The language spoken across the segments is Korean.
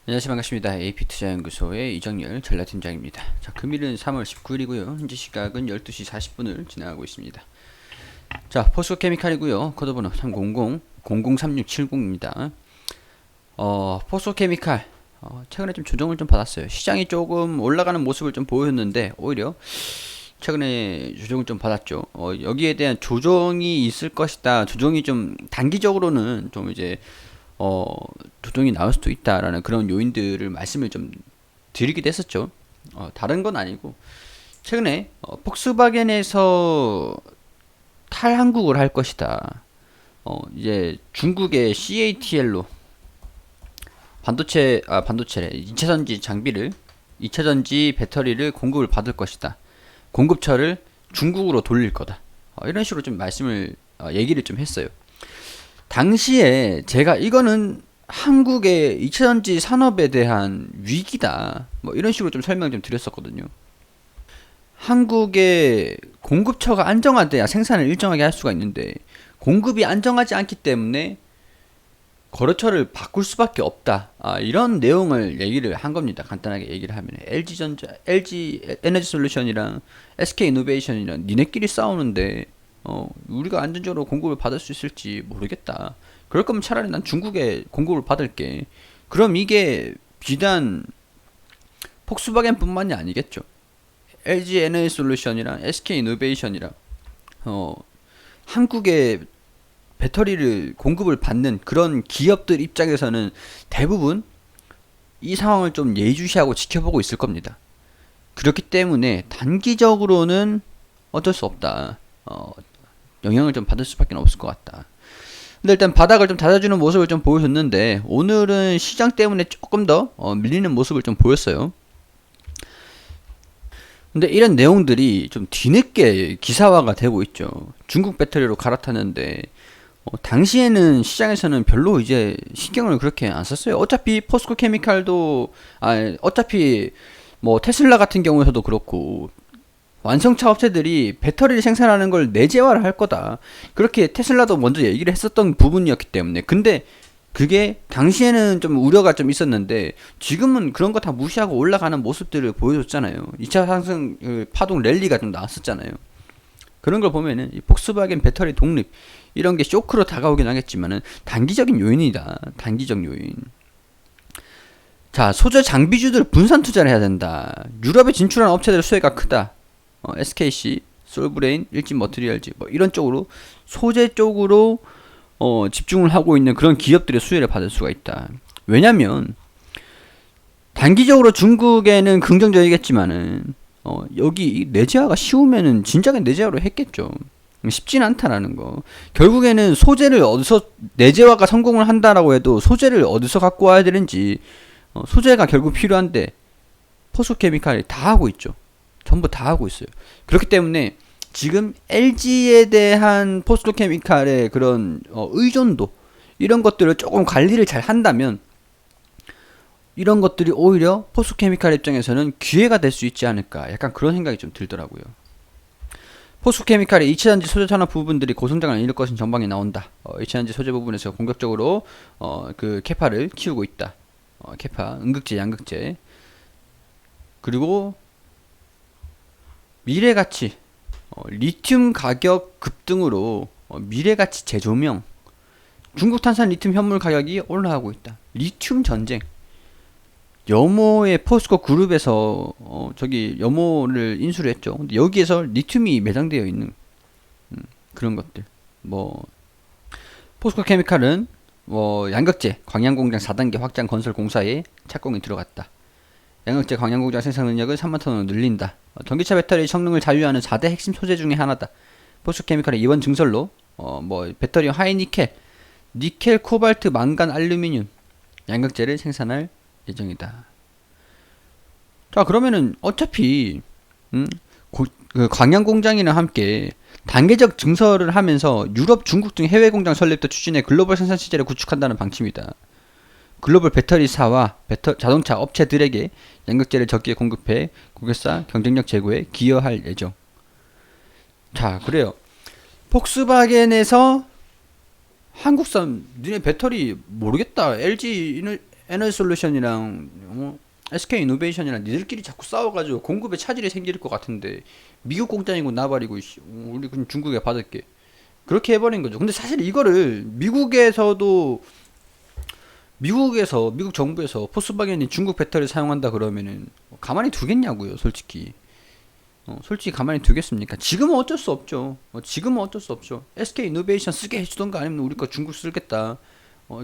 안녕하세요. 반갑습니다. AP투자연구소의 이정열 전략팀장입니다. 자, 금일은 3월 19일이고요. 현재 시각은 12시 40분을 지나가고 있습니다. 자, 포스코케미칼이고요. 코드번호 300-003670입니다. 포스코케미칼 최근에 좀 조정을 좀 받았어요. 시장이 조금 올라가는 모습을 좀 보였는데 오히려 최근에 조정을 좀 받았죠. 여기에 대한 조정이 있을 것이다. 조정이 좀 단기적으로는 좀 이제 어, 조정이 나올 수도 있다라는 그런 요인들을 말씀을 좀 드리기도 했었죠. 다른 건 아니고 최근에 폭스바겐에서 탈한국을 할 것이다. 이제 중국의 CATL로 반도체래 2차전지 장비를 2차전지 배터리를 공급을 받을 것이다. 공급처를 중국으로 돌릴 거다. 이런 식으로 좀 말씀을 얘기를 좀 했어요. 당시에 제가 이거는 한국의 2차전지 산업에 대한 위기다. 뭐 이런 식으로 좀 설명 좀 드렸었거든요. 한국의 공급처가 안정화돼야 생산을 일정하게 할 수가 있는데 공급이 안정하지 않기 때문에 거래처를 바꿀 수밖에 없다. 이런 내용을 얘기를 한 겁니다. 간단하게 얘기를 하면 LG 에너지 솔루션이랑 SK 이노베이션이랑 니네끼리 싸우는데 우리가 안정적으로 공급을 받을 수 있을지 모르겠다. 그럴 거면 차라리 난 중국에 공급을 받을게. 그럼 이게 비단 폭스바겐뿐만이 아니겠죠. LG 에너지 솔루션이랑 SK 이노베이션이랑 한국의 배터리를 공급을 받는 그런 기업들 입장에서는 대부분 이 상황을 좀 예의주시하고 지켜보고 있을 겁니다. 그렇기 때문에 단기적으로는 어쩔 수 없다. 영향을 좀 받을 수밖에 없을 것 같다. 근데 일단 바닥을 좀 닫아주는 모습을 좀 보여줬는데 오늘은 시장 때문에 조금 더 밀리는 모습을 좀 보였어요. 근데 이런 내용들이 좀 뒤늦게 기사화가 되고 있죠. 중국 배터리로 갈아탔는데 당시에는 시장에서는 별로 이제 신경을 그렇게 안 썼어요. 어차피 포스코 케미칼도 어차피 뭐 테슬라 같은 경우에서도 그렇고 완성차 업체들이 배터리를 생산하는 걸 내재화를 할 거다. 그렇게 테슬라도 먼저 얘기를 했었던 부분이었기 때문에. 근데 그게 당시에는 좀 우려가 좀 있었는데 지금은 그런 거 다 무시하고 올라가는 모습들을 보여줬잖아요. 2차 상승 파동 랠리가 좀 나왔었잖아요. 그런 걸 보면은 이 폭스바겐 배터리 독립 이런 게 쇼크로 다가오긴 하겠지만은 단기적인 요인이다. 단기적 요인. 자, 소재 장비주들 분산 투자를 해야 된다. 유럽에 진출한 업체들의 수혜가 크다. SKC, 솔브레인, 일진머티리얼즈 뭐 이런 쪽으로 소재 쪽으로 집중을 하고 있는 그런 기업들의 수혜를 받을 수가 있다. 왜냐면 단기적으로 중국에는 긍정적이겠지만은 여기 내재화가 쉬우면은 진작에 내재화로 했겠죠. 쉽진 않다라는 거. 결국에는 소재를 어디서 내재화가 성공을 한다라고 해도 소재를 어디서 갖고 와야 되는지 소재가 결국 필요한데 포스코케미칼이 다 하고 있죠. 전부 다 하고 있어요. 그렇기 때문에 지금 LG에 대한 포스코케미칼의 그런 의존도 이런 것들을 조금 관리를 잘 한다면 이런 것들이 오히려 포스코케미칼 입장에서는 기회가 될 수 있지 않을까 약간 그런 생각이 좀 들더라고요. 포스코케미칼의 2차전지 소재 산업 부분들이 고성장을 이룰 것인 전망이 나온다. 2차전지 소재 부분에서 공격적으로 그 캐파를 키우고 있다. 캐파, 음극재, 양극재. 그리고 미래가치, 리튬 가격 급등으로 미래가치 재조명, 중국 탄산 리튬 현물 가격이 올라가고 있다. 리튬 전쟁. 여모의 포스코 그룹에서 저기 여모를 인수를 했죠. 근데 여기에서 리튬이 매장되어 있는 그런 것들. 뭐 포스코 케미칼은 뭐 양극재 광양공장 4단계 확장 건설 공사에 착공이 들어갔다. 양극재 광양공장 생산 능력을 3만 톤으로 늘린다. 전기차 배터리 성능을 자유하는 4대 핵심 소재 중에 하나다. 포스코케미칼의 이번 증설로 뭐 배터리 하이니켈, 니켈, 코발트, 망간, 알루미늄 양극재를 생산할 예정이다. 자, 그러면은 어차피 그 광양공장이랑 함께 단계적 증설을 하면서 유럽, 중국 등 해외 공장 설립도 추진해 글로벌 생산 체제를 구축한다는 방침이다. 글로벌 배터리사와 자동차 업체들에게 양극재를 적게 공급해 고객사 경쟁력 제고에 기여할 예정. 자, 그래요. 폭스바겐에서 한국산 니네 배터리 모르겠다. 에너지솔루션이랑 SK 이노베이션이랑 니들끼리 자꾸 싸워가지고 공급에 차질이 생길 것 같은데 미국 공장이고 나발이고 우리 그냥 중국에 받을게 그렇게 해버린 거죠. 근데 사실 이거를 미국 정부에서 포스바겐이 중국 배터리 사용한다 그러면은 가만히 두겠냐고요, 솔직히. 솔직히 가만히 두겠습니까? 지금은 어쩔 수 없죠. 지금은 어쩔 수 없죠. SK 이노베이션 쓰게 해주던가 아니면 우리 거 중국 쓰겠다.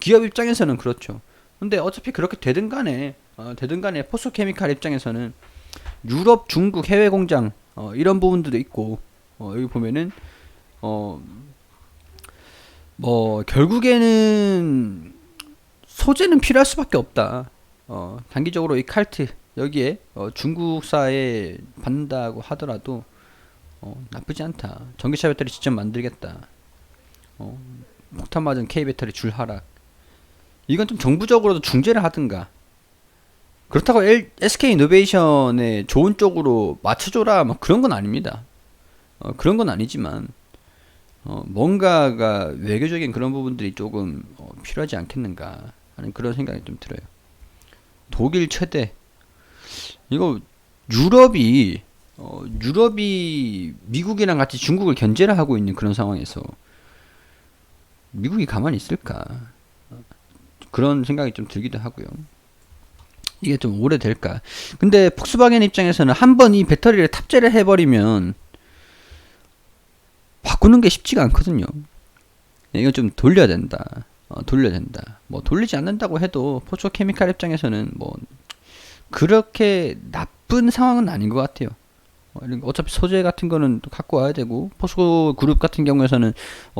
기업 입장에서는 그렇죠. 근데 어차피 그렇게 되든 간에 포스케미칼 입장에서는 유럽, 중국 해외 공장 이런 부분들도 있고 여기 보면은 어, 뭐 결국에는 소재는 필요할 수밖에 없다. 단기적으로 이 칼트 여기에 중국사에 받는다고 하더라도 나쁘지 않다. 전기차 배터리 직접 만들겠다. 어, 폭탄 맞은 K 배터리 줄 하락. 이건 좀 정부적으로도 중재를 하든가. 그렇다고 SK 이노베이션의 좋은 쪽으로 맞춰줘라 뭐 그런 건 아닙니다. 그런 건 아니지만 뭔가가 외교적인 그런 부분들이 조금 필요하지 않겠는가 하는 그런 생각이 좀 들어요. 독일 최대 이거 유럽이 미국이랑 같이 중국을 견제를 하고 있는 그런 상황에서 미국이 가만히 있을까 그런 생각이 좀 들기도 하고요. 이게 좀 오래될까. 근데 폭스바겐 입장에서는 한번 이 배터리를 탑재를 해버리면 바꾸는 게 쉽지가 않거든요. 이거 좀 돌려야 된다. 돌려야 된다. 뭐 돌리지 않는다고 해도 포스코케미칼 입장에서는 뭐 그렇게 나쁜 상황은 아닌 것 같아요. 어차피 소재 같은 거는 또 갖고 와야 되고 포스코 그룹 같은 경우에서는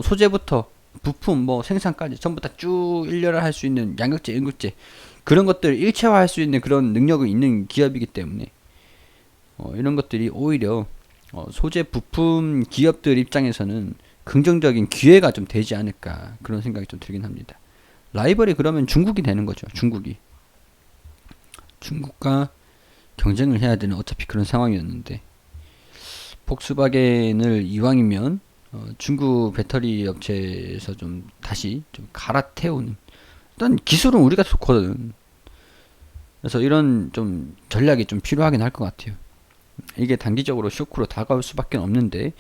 소재부터 부품 뭐 생산까지 전부 다 쭉 일렬을 할 수 있는 양극재, 일극재 그런 것들을 일체화할 수 있는 그런 능력이 있는 기업이기 때문에 이런 것들이 오히려 소재 부품 기업들 입장에서는 긍정적인 기회가 좀 되지 않을까 그런 생각이 좀 들긴 합니다. 라이벌이 그러면 중국이 되는 거죠. 중국과 경쟁을 해야 되는 어차피 그런 상황이었는데 폭스바겐을 이왕이면 중국 배터리 업체에서 좀 다시 좀 갈아태우는 일단 기술은 우리가 좋거든. 그래서 이런 좀 전략이 좀 필요하긴 할 것 같아요. 이게 단기적으로 쇼크로 다가올 수밖에 없는데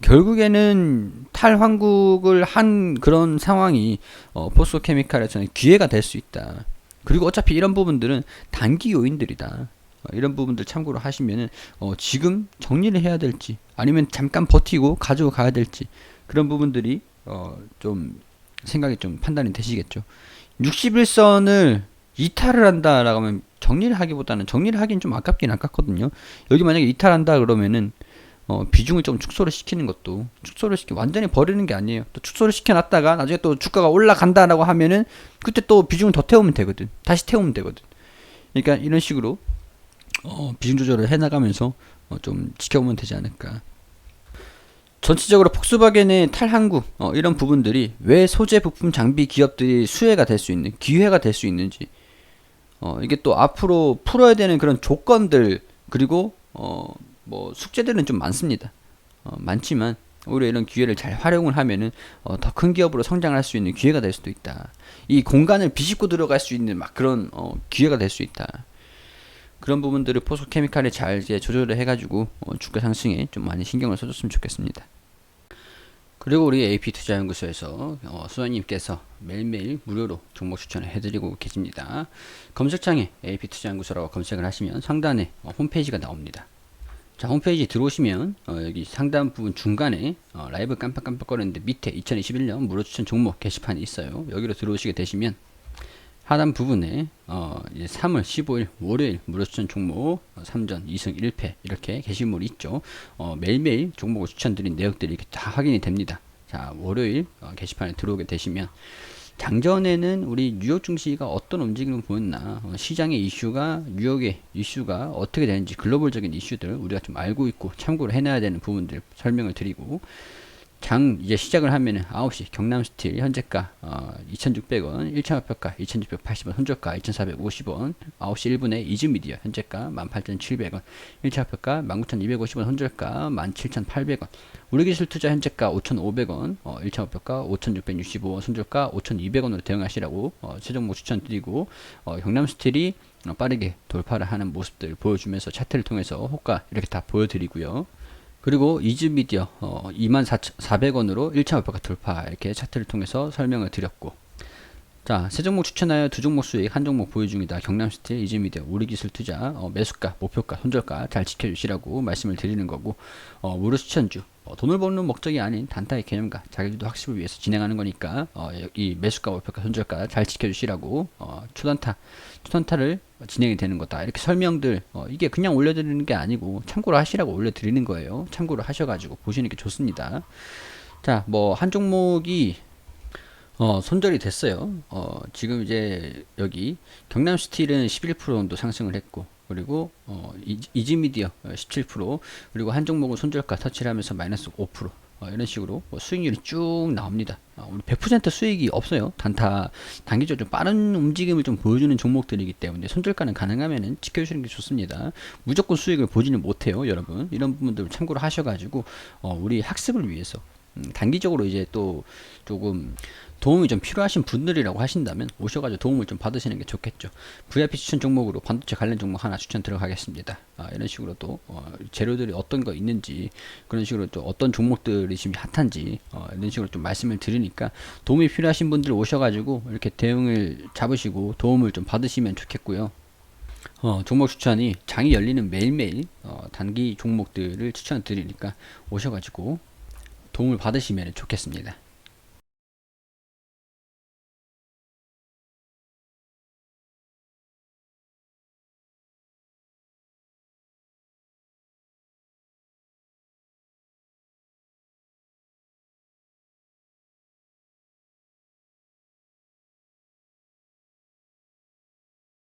결국에는 탈환국을 한 그런 상황이 포스코케미칼에서는 기회가 될 수 있다. 그리고 어차피 이런 부분들은 단기 요인들이다. 이런 부분들 참고로 하시면은 지금 정리를 해야 될지 아니면 잠깐 버티고 가지고 가야 될지 그런 부분들이 좀 생각이 좀 판단이 되시겠죠. 61선을 이탈을 한다라고 하면 정리를 하기보다는 정리를 하긴 좀 아깝긴 아깝거든요. 여기 만약에 이탈한다 그러면은 비중을 좀 축소를 시키는 것도 완전히 버리는 게 아니에요. 또 축소를 시켜놨다가 나중에 또 주가가 올라간다라고 하면은 그때 또 비중을 더 태우면 되거든. 다시 태우면 되거든. 그러니까 이런 식으로 비중 조절을 해나가면서 좀 지켜보면 되지 않을까. 전체적으로 폭스바겐의 탈한국 이런 부분들이 왜 소재 부품 장비 기업들이 수혜가 될 수 있는 기회가 될 수 있는지 이게 또 앞으로 풀어야 되는 그런 조건들 그리고 뭐 숙제들은 좀 많습니다. 많지만 오히려 이런 기회를 잘 활용을 하면은 더 큰 기업으로 성장할 수 있는 기회가 될 수도 있다. 이 공간을 비집고 들어갈 수 있는 막 그런 기회가 될 수 있다. 그런 부분들을 포스코케미칼에 잘 이제 조절을 해가지고 주가 상승에 좀 많이 신경을 써줬으면 좋겠습니다. 그리고 우리 AP투자연구소에서 수원님께서 매일매일 무료로 종목 추천을 해드리고 계십니다. 검색창에 AP투자연구소라고 검색을 하시면 상단에 홈페이지가 나옵니다. 자, 홈페이지 들어오시면 여기 상단 부분 중간에 라이브 깜빡깜빡거리는데 밑에 2021년 무료 추천 종목 게시판이 있어요. 여기로 들어오시게 되시면 하단 부분에 이제 3월 15일 월요일 무료 추천 종목 3전 2승 1패 이렇게 게시물이 있죠. 매일매일 종목을 추천드린 내역들이 이렇게 다 확인이 됩니다. 자, 월요일 게시판에 들어오게 되시면 장전에는 우리 뉴욕 증시가 어떤 움직임을 보였나 시장의 이슈가 뉴욕의 이슈가 어떻게 되는지 글로벌적인 이슈들 우리가 좀 알고 있고 참고를 해놔야 되는 부분들 설명을 드리고 장 이제 시작을 하면은 9시 경남스틸 현재가 2,600원, 1차 목표가 2,680원, 손절가 2,450원, 9시 1분에 이즈미디어 현재가 18,700원, 1차 목표가 19,250원, 손절가 17,800원, 우리기술투자 현재가 5,500원, 1차 목표가 5,665원, 손절가 5,200원으로 대응하시라고 세 종목 추천드리고, 경남스틸이 빠르게 돌파를 하는 모습들 보여주면서 차트를 통해서 호가 이렇게 다 보여드리고요. 그리고 이즈미디어 24,400원으로 1차 목표가 돌파 이렇게 차트를 통해서 설명을 드렸고, 자, 세 종목 추천하여 두 종목 수익 한 종목 보유 중이다. 경남스틸, 이즈미디어, 우리기술투자 매수가, 목표가, 손절가 잘 지켜주시라고 말씀을 드리는 거고, 무료 추천주 돈을 버는 목적이 아닌 단타의 개념과 자기주도 학습을 위해서 진행하는 거니까 이 매수가, 목표가, 손절가 잘 지켜주시라고 초단타를 진행이 되는 거다. 이렇게 설명들 이게 그냥 올려드리는 게 아니고 참고로 하시라고 올려드리는 거예요. 참고로 하셔가지고 보시는 게 좋습니다. 자, 뭐 한 종목이 손절이 됐어요. 지금 이제 여기 경남스틸은 11% 정도 상승을 했고, 그리고 이지미디어 17%, 그리고 한 종목은 손절가 터치를 하면서 마이너스 5%, 이런 식으로 수익률이 쭉 나옵니다. 우리 100% 수익이 없어요. 단기적으로 좀 빠른 움직임을 좀 보여주는 종목들이기 때문에 손절가는 가능하면은 지켜주시는 게 좋습니다. 무조건 수익을 보지는 못해요, 여러분. 이런 부분들을 참고로 하셔가지고 우리 학습을 위해서 단기적으로 이제 또 조금 도움이 좀 필요하신 분들이라고 하신다면 오셔가지고 도움을 좀 받으시는 게 좋겠죠. VIP 추천 종목으로 반도체 관련 종목 하나 추천 들어가겠습니다. 이런 식으로 또 재료들이 어떤 거 있는지, 그런 식으로 또 어떤 종목들이 지금 핫한지 이런 식으로 좀 말씀을 드리니까 도움이 필요하신 분들 오셔가지고 이렇게 대응을 잡으시고 도움을 좀 받으시면 좋겠고요. 종목 추천이 장이 열리는 매일매일 단기 종목들을 추천 드리니까 오셔가지고 도움을 받으시면 좋겠습니다.